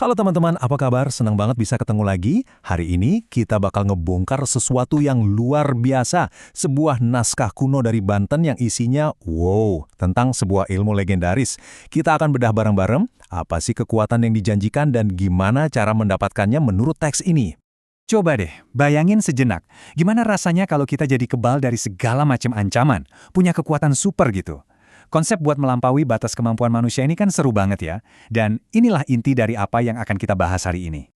Halo teman-teman, apa kabar? Senang banget bisa ketemu lagi. Hari ini kita bakal ngebongkar sesuatu yang luar biasa. Sebuah naskah kuno dari Banten yang isinya, wow, tentang sebuah ilmu legendaris. Kita akan bedah bareng-bareng, apa sih kekuatan yang dijanjikan dan gimana cara mendapatkannya menurut teks ini. Coba deh, bayangin sejenak, gimana rasanya kalau kita jadi kebal dari segala macam ancaman, punya kekuatan super gitu. Konsep buat melampaui batas kemampuan manusia ini kan seru banget ya, dan inilah inti dari apa yang akan kita bahas hari ini.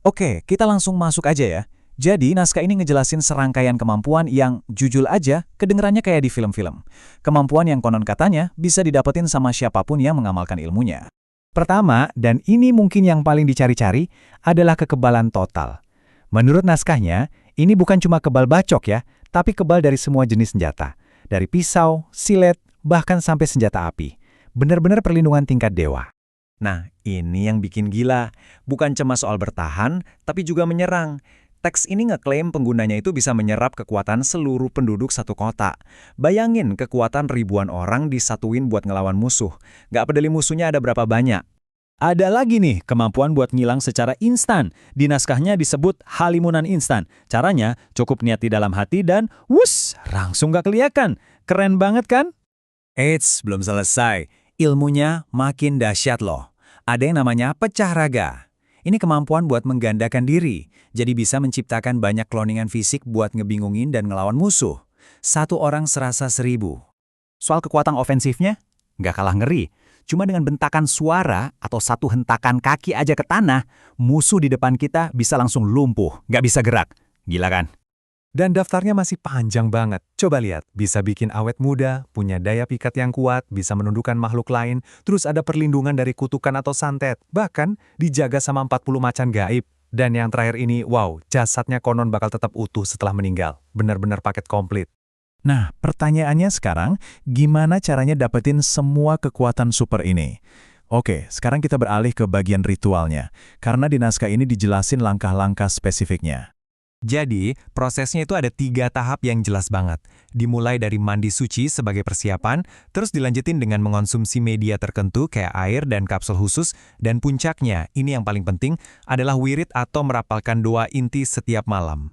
Oke, kita langsung masuk aja ya. Jadi, naskah ini ngejelasin serangkaian kemampuan yang jujur aja kedengerannya kayak di film-film. Kemampuan yang konon katanya bisa didapetin sama siapapun yang mengamalkan ilmunya. Pertama, dan ini mungkin yang paling dicari-cari, adalah kekebalan total. Menurut naskahnya, ini bukan cuma kebal bacok ya, tapi kebal dari semua jenis senjata. Dari pisau, silet, bahkan sampai senjata api. Benar-benar perlindungan tingkat dewa. Nah, ini yang bikin gila. Bukan cuma soal bertahan, tapi juga menyerang. Teks ini ngeklaim penggunanya itu bisa menyerap kekuatan seluruh penduduk satu kota. Bayangin kekuatan ribuan orang disatuin buat ngelawan musuh. Gak peduli musuhnya ada berapa banyak. Ada lagi nih, kemampuan buat ngilang secara instan. Di naskahnya disebut halimunan instan. Caranya, cukup niat di dalam hati dan wuss, langsung gak kelihatan. Keren banget kan? Eits, belum selesai. Ilmunya makin dahsyat loh. Ada yang namanya pecah raga. Ini kemampuan buat menggandakan diri. Jadi bisa menciptakan banyak cloningan fisik buat ngebingungin dan ngelawan musuh. Satu orang serasa 1000. Soal kekuatan ofensifnya, nggak kalah ngeri. Cuma dengan bentakan suara atau satu hentakan kaki aja ke tanah, musuh di depan kita bisa langsung lumpuh, nggak bisa gerak. Gila kan? Dan daftarnya masih panjang banget. Coba lihat, bisa bikin awet muda, punya daya pikat yang kuat, bisa menundukkan makhluk lain, terus ada perlindungan dari kutukan atau santet, bahkan dijaga sama 40 macan gaib. Dan yang terakhir ini, wow, jasadnya konon bakal tetap utuh setelah meninggal. Benar-benar paket komplit. Nah, pertanyaannya sekarang, gimana caranya dapetin semua kekuatan super ini? Oke, sekarang kita beralih ke bagian ritualnya. Karena di naskah ini dijelasin langkah-langkah spesifiknya. Jadi, prosesnya itu ada 3 tahap yang jelas banget. Dimulai dari mandi suci sebagai persiapan, terus dilanjutin dengan mengonsumsi media tertentu kayak air dan kapsul khusus, dan puncaknya, ini yang paling penting, adalah wirid atau merapalkan doa inti setiap malam.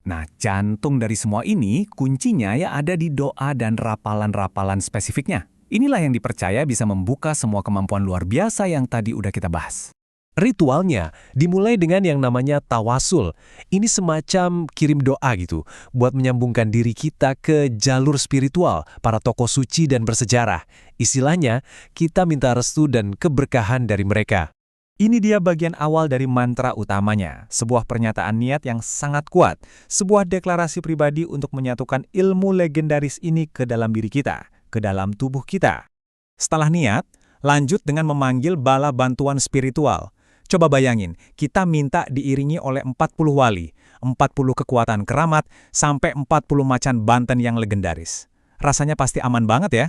Nah, jantung dari semua ini, kuncinya ya ada di doa dan rapalan-rapalan spesifiknya. Inilah yang dipercaya bisa membuka semua kemampuan luar biasa yang tadi udah kita bahas. Ritualnya dimulai dengan yang namanya tawasul. Ini semacam kirim doa gitu, buat menyambungkan diri kita ke jalur spiritual, para tokoh suci dan bersejarah. Istilahnya, kita minta restu dan keberkahan dari mereka. Ini dia bagian awal dari mantra utamanya, sebuah pernyataan niat yang sangat kuat, sebuah deklarasi pribadi untuk menyatukan ilmu legendaris ini ke dalam diri kita, ke dalam tubuh kita. Setelah niat, lanjut dengan memanggil bala bantuan spiritual. Coba bayangin, kita minta diiringi oleh 40 wali, 40 kekuatan keramat, sampai 40 macan Banten yang legendaris. Rasanya pasti aman banget ya?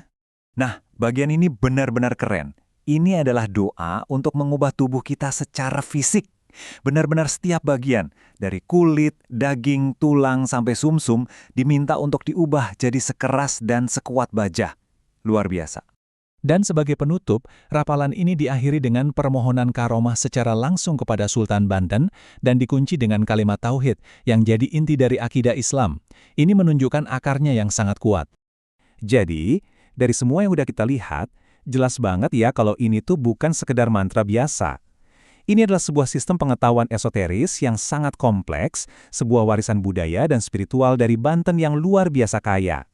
Nah, bagian ini benar-benar keren. Ini adalah doa untuk mengubah tubuh kita secara fisik. Benar-benar setiap bagian, dari kulit, daging, tulang, sampai sumsum, diminta untuk diubah jadi sekeras dan sekuat baja. Luar biasa. Dan sebagai penutup, rapalan ini diakhiri dengan permohonan karomah secara langsung kepada Sultan Banten dan dikunci dengan kalimat tauhid yang jadi inti dari akidah Islam. Ini menunjukkan akarnya yang sangat kuat. Jadi, dari semua yang udah kita lihat, jelas banget ya kalau ini tuh bukan sekedar mantra biasa. Ini adalah sebuah sistem pengetahuan esoteris yang sangat kompleks, sebuah warisan budaya dan spiritual dari Banten yang luar biasa kaya.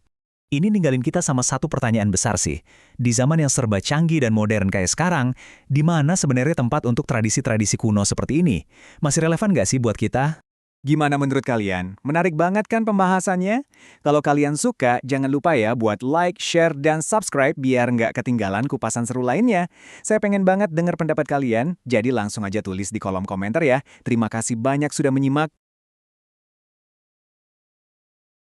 Ini ninggalin kita sama satu pertanyaan besar sih. Di zaman yang serba canggih dan modern kayak sekarang, di mana sebenarnya tempat untuk tradisi-tradisi kuno seperti ini? Masih relevan nggak sih buat kita? Gimana menurut kalian? Menarik banget kan pembahasannya? Kalau kalian suka, jangan lupa ya buat like, share, dan subscribe biar nggak ketinggalan kupasan seru lainnya. Saya pengen banget dengar pendapat kalian, jadi langsung aja tulis di kolom komentar ya. Terima kasih banyak sudah menyimak.